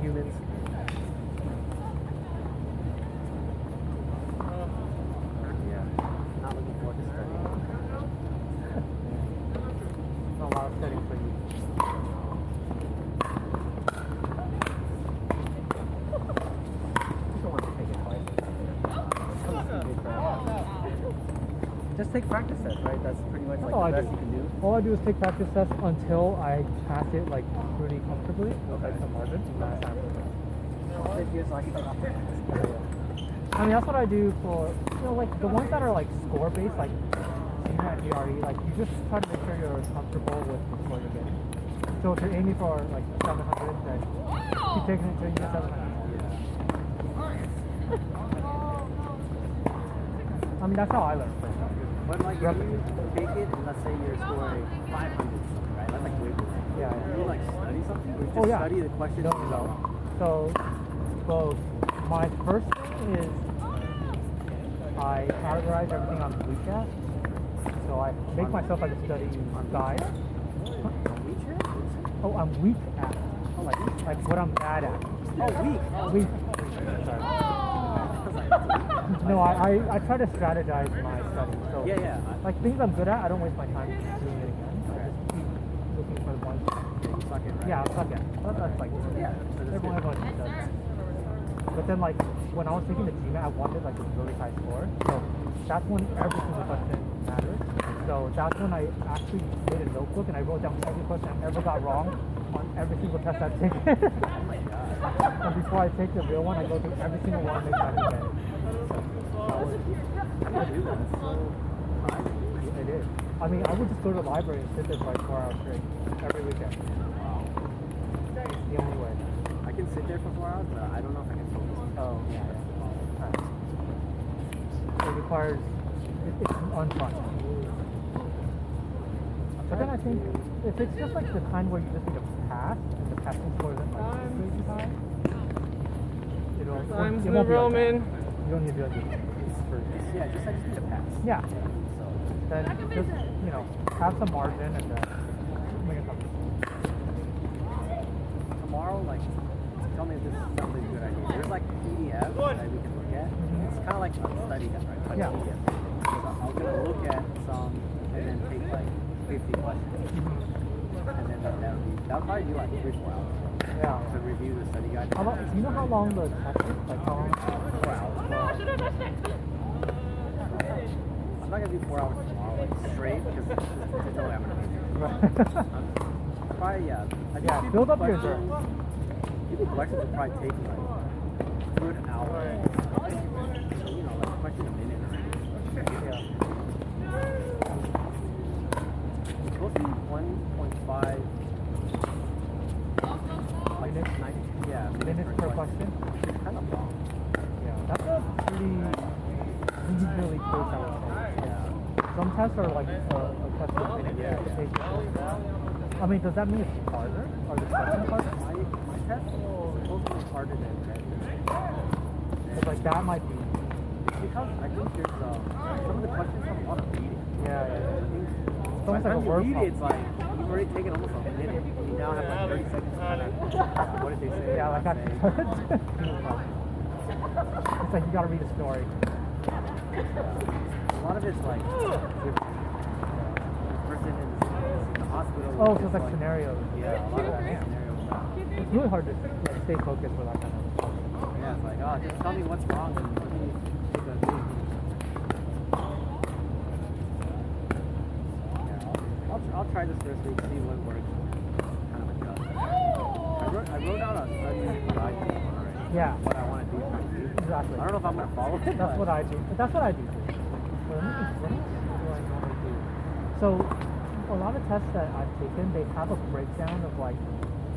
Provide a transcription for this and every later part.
humans. Yeah, not looking forward to studying. Not a lot of studying for you. Just don't want to take advice. Just take practice tests, right? That's pretty much like the best you can do. All I do is take practice tests until I pass it like pretty comfortably with like some margin. Sit here so I can take off my I mean, that's what I do for, like the ones that are like score based, like senior at GRE, like you just try to make sure you're comfortable with the score you're getting. So if you're aiming for like 700, then keep taking it until you get 700. I mean, that's how I learn first. But like if you take it and let's say you're scoring 500 something, right? That's like way below. Yeah. Do you like study something? Or you just study the questions yourself? So both. My first thing is I categorize everything I'm weak at. So I make myself like a study guide. Oh, I'm weak at. Oh, like what I'm bad at. Oh, weak. Weak. Sorry. No, I try to strategize my study. So Yeah. like things I'm good at, I don't waste my time doing it again. I just keep looking for the ones. You suck it, right? Yeah, I'll suck at. That's like everyone does that. But then like when I was taking the GMAT, I wanted like a really high score. So that's when every single question matters. So that's when I actually made a notebook and I wrote down every question I ever got wrong on every single test I've taken. Oh my god. And before I take the real one, I go through every single one and make sure I can get it. It is. I mean, I would just go to the library and sit there for like 4 hours straight every weekend. It's the only way. I can sit there for 4 hours, but I don't know if I can focus. Oh, yeah. It requires, it's unfun. But then I think if it's just like the kind where you just need to pass and the passing score isn't like crazy high, it won't be like that. You don't need to do it. Yeah, just I just need to pass. Yeah. So Then just, have some margin and then make it something. tomorrow, like, tell me if this sounds like a good idea. There's like a PDF that we can look at. It's kind of like a study guide, right? Yeah. PDF. So I'm gonna look at some and then take like 50 questions. And then that'll probably be like 3-4 hours. Yeah. To review the study guide. How long, do you know how long the test is? Like how long? 4 hours. I'm not gonna do 4 hours tomorrow, like straight, because there's no way I'm gonna do it. Probably, yeah. I think Yeah, build up your questions- endurance. People questions will probably take like a good hour. Like question a minute. Yeah. It's supposed to be 1.5 like Minutes? 90, yeah, Minutes per question? It's kind of long. Yeah, that's a pretty really close, I would say. Yeah. Some tests are like a question a minute. Yeah. It takes I mean, does that mean it's harder? Are the questions harder? My test is supposed to be harder than that. Because like that might be. Because I think there's some of the questions have a lot of reading. Yeah. It's By almost the like a time you word read it, it's problem. like you've already taken almost a minute. You now have like 30 seconds to kind of what did they say? Yeah, like that. say. It's like you gotta read a story. A lot of it's like the person in the hospital. Oh, so it's like scenarios. Yeah, a lot of that scenarios. It's really hard to like, stay focused for that kind of stuff. Yeah, it's like, oh, just tell me what's wrong and let me take a look. Yeah, I'll try this first week, see what works, kind of adjust. I wrote out a study guide already. Yeah. What I want to do for my youth. Exactly. I don't know if I'm going to follow it. That's what I do. That's what I do too. Well, let me think, what else do I normally do? So, a lot of tests that I've taken, they have a breakdown of like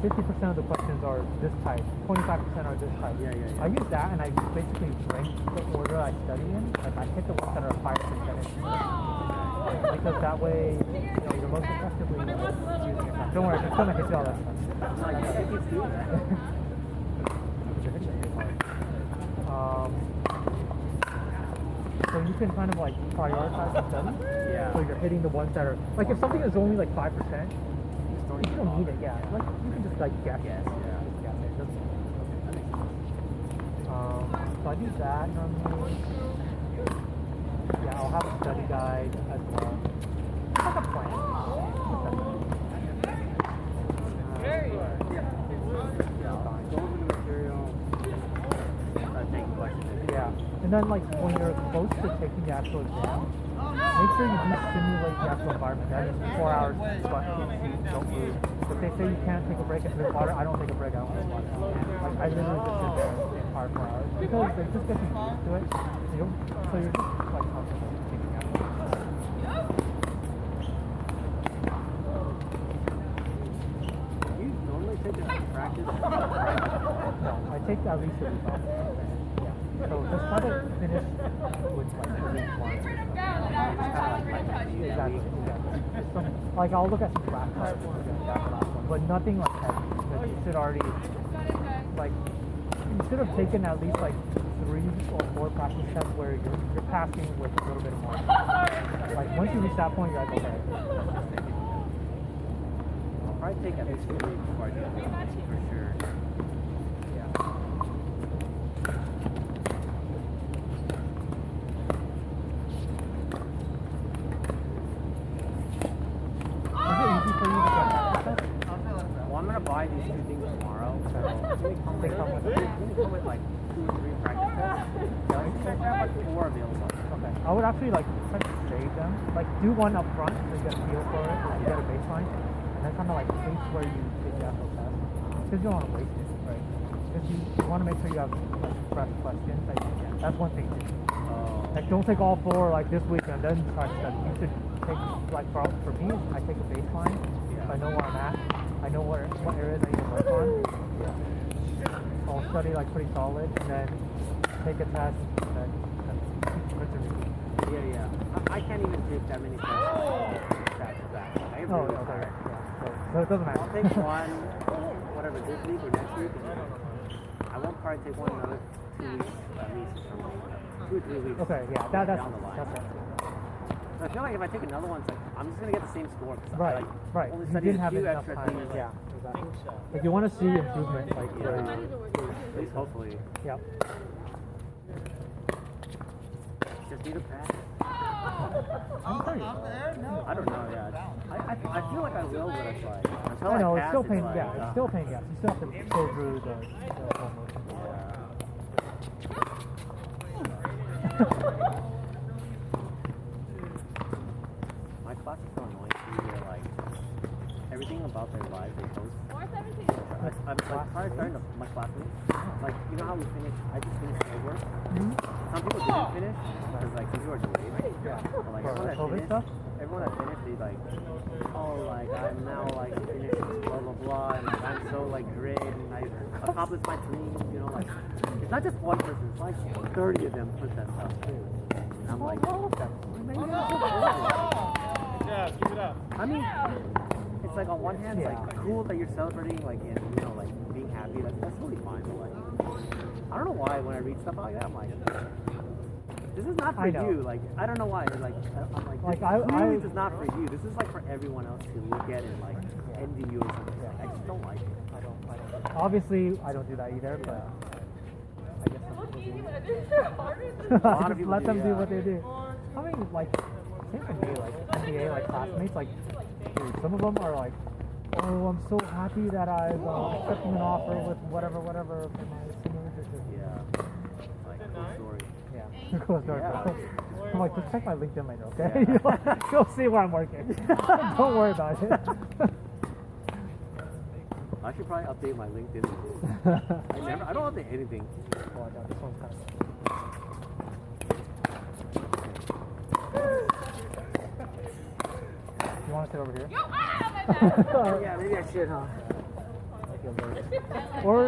50% of the questions are this type, 25% are this type. Yeah. I use that and I basically rank the order I study in. Like I hit the ones that are higher percentage. Because that way, you're most effectively using your time. Don't worry, it's gonna hit you all that stuff. Like, it keeps doing that. So you can kind of like prioritize the study. Yeah. So you're hitting the ones that are like if something is only like 5%, you don't need it. Yeah. Like you can just like guess. Yes, yeah. Just guess it. Just So I do that normally. Yeah, I'll have a study guide as well. It's like a plan. Go over the material. Take questions. Yeah, and then like when you're close to taking the actual exam, make sure you do simulate the actual environment. That is 4 hours, but don't move. If they say you can't take a break and drink water, I don't take a break. I don't drink water. Like I literally just sit there the entire 4 hours because they just get you used to it. So you're just like comfortable taking that. You normally take a practice? No, I take at least a week off. Yeah. So just try to finish with like a week one. Exactly. Like I'll look at some flashcards but nothing like heavy. Because you should already like you should have taken at least like 3 or 4 practice tests where you're passing with a little bit of margin. Like once you reach that point, you're like okay. I'll probably take at least 2 weeks before I do it for sure. Buy these 2 things tomorrow, so they come with like 2 or 3 practice tests. So I have like 4 available. Okay. I would actually like try to save them. Like do one up front so you get a feel for it, you get a baseline, and then kind of like taste where you take the actual test. Because you don't want to waste it, right? Because you want to make sure you have like fresh questions. Like, that's one thing. Like don't take all 4 like this week and then try to study. You should take like for me, I take a baseline. So I know where I'm at. I know what areas I need to work on. I'll study like pretty solid and then take a test and then rinse and repeat. Yeah. I can't even take that many tests back to back. I okay. Yeah. So it doesn't matter. I'll take one, whatever, this week or next week. I won't probably take one another 2 weeks at least or something. 2 or 3 weeks. Okay, yeah, that's down the line. That's it. I feel like if I take another one, it's like I'm just gonna get the same score. Right. Only You didn't have a few enough extra time. things. Yeah, exactly. Like you want to see improvement, like where At least hopefully. Yep. Just need a practice. I'm pretty sure. I don't know. Yeah. I feel like I will, but it's like until I know I it's pass, still pain. like, Yeah, it's still pain. Yeah, you still have to go through the whole motion. My class is so annoying too. They're like everything about their lives they post. I'm like starting to my classmates. Like you know how we finish? I just finished my work. Some people didn't finish because like people are delayed. Yeah. But, like everyone that finished, they like, oh like I'm now like finished blah blah blah, and like, I'm so like great and I accomplished my dreams. You know, like it's not just one person. It's like 30 of them put that stuff too. And I'm like, yeah, keep it up. I mean, it's like on one hand, it's like cool that you're celebrating, like, and, you know, like being happy. That's totally fine. But like, I don't know why when I read stuff like that, I'm like, this is not for you. Like, I don't know why. Like, I'm like, this is not for you. This is like for everyone else to look at and like envy you or something. I just don't like it. I don't. Obviously, I don't do that either, but I guess some people do. A lot of people let them do yeah. what they do. I mean, like, same for me, like, NBA, like, classmates, like, dude, some of them are like, oh, I'm so happy that I've accepted an offer with whatever for my senior position. Yeah. Like, cool story. Yeah, cool story. Yeah. I'm like, just check my LinkedIn later, okay? Yeah. You'll see where I'm working. Don't worry about it. I should probably update my LinkedIn. I don't update anything. Oh, no, this one's kind of... You want to sit over here? Yeah, maybe I should, huh? Or...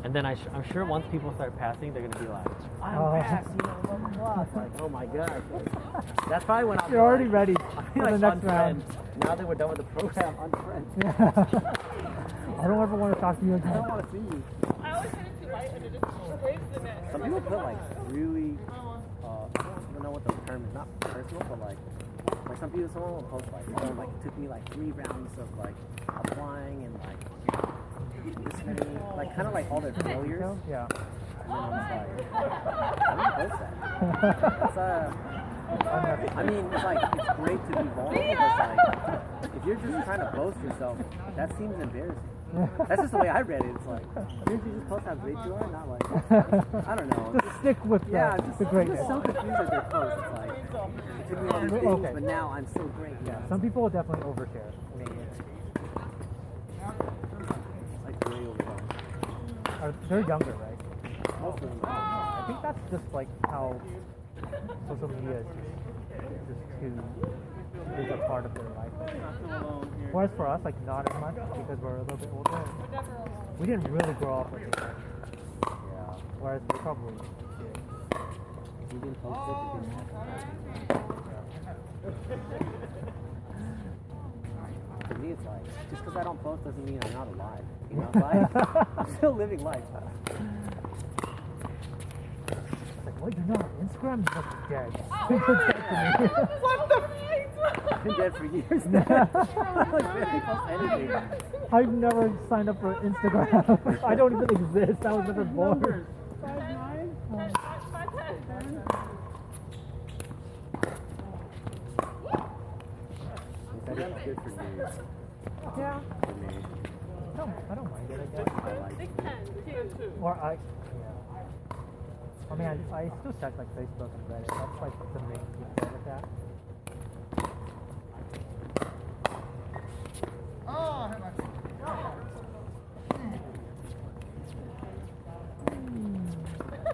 And then I'm sure once people start passing, they're gonna be like, I'm passed, you know, blah blah blah. It's like, oh my god. That's probably when I'm. You're already ready for the next round. Now that we're done with the program, unfriend. I don't ever want to talk to you again. I don't want to see you. I always turn it too light and it just breaks the net. Some people put like really I don't even know what the term is, not personal, but like some people, someone will post like, oh, like it took me like 3 rounds of like applying and like this many, like kind of like all their failures. Yeah. And then I'm just like, I didn't post that. It's I mean, it's like, it's great to be vulnerable, but it's like, if you're just trying to boast yourself, that seems embarrassing. That's just the way I read it. It's like, shouldn't you just post how great you are? Not like, I don't know. Just stick with the greatness. I'm just so confused at their posts. It's like, it took me all these things, but now I'm so great. Yeah, some people will definitely overshare. I mean, like way over. They're younger, right? Most of them. I think that's just like how social media is just too big a part of their life. Whereas for us, like not as much because we're a little bit older. We didn't really grow up with it. Yeah. Whereas they probably did. You didn't post it. To me, it's like, just because I don't post doesn't mean I'm not alive. You know, like, I'm still living life. What, you're not on Instagram? You must be dead. What the f***? I've been dead for years now. I like barely post anything. I've never signed up for Instagram. I don't even exist. I was never born. 5'9"? Instagram's good for news. Yeah. For me. I don't mind it, I guess. I like it. Or I mean, I still check like Facebook and Reddit. That's like the main thing I look at.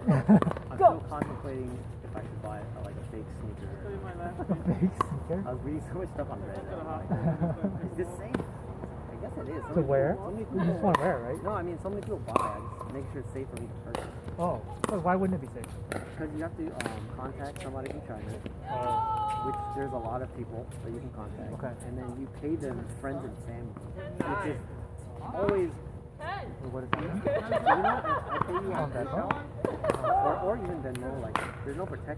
I'm still contemplating if I should buy like a fake sneaker. A fake sneaker? I was reading so much stuff on Reddit. Like, is this safe? I guess it is. To wear? So many You people, just want to wear it, right? no, I mean, so many people buy. I just make sure it's safe for me to purchase. Oh, but why wouldn't it be safe? Because you have to contact somebody from China, which there's a lot of people that you can contact. Okay. And then you pay them friends and family, which is always. What is that? So you know, I pay you on Venmo, or even Venmo. Like, there's no protection.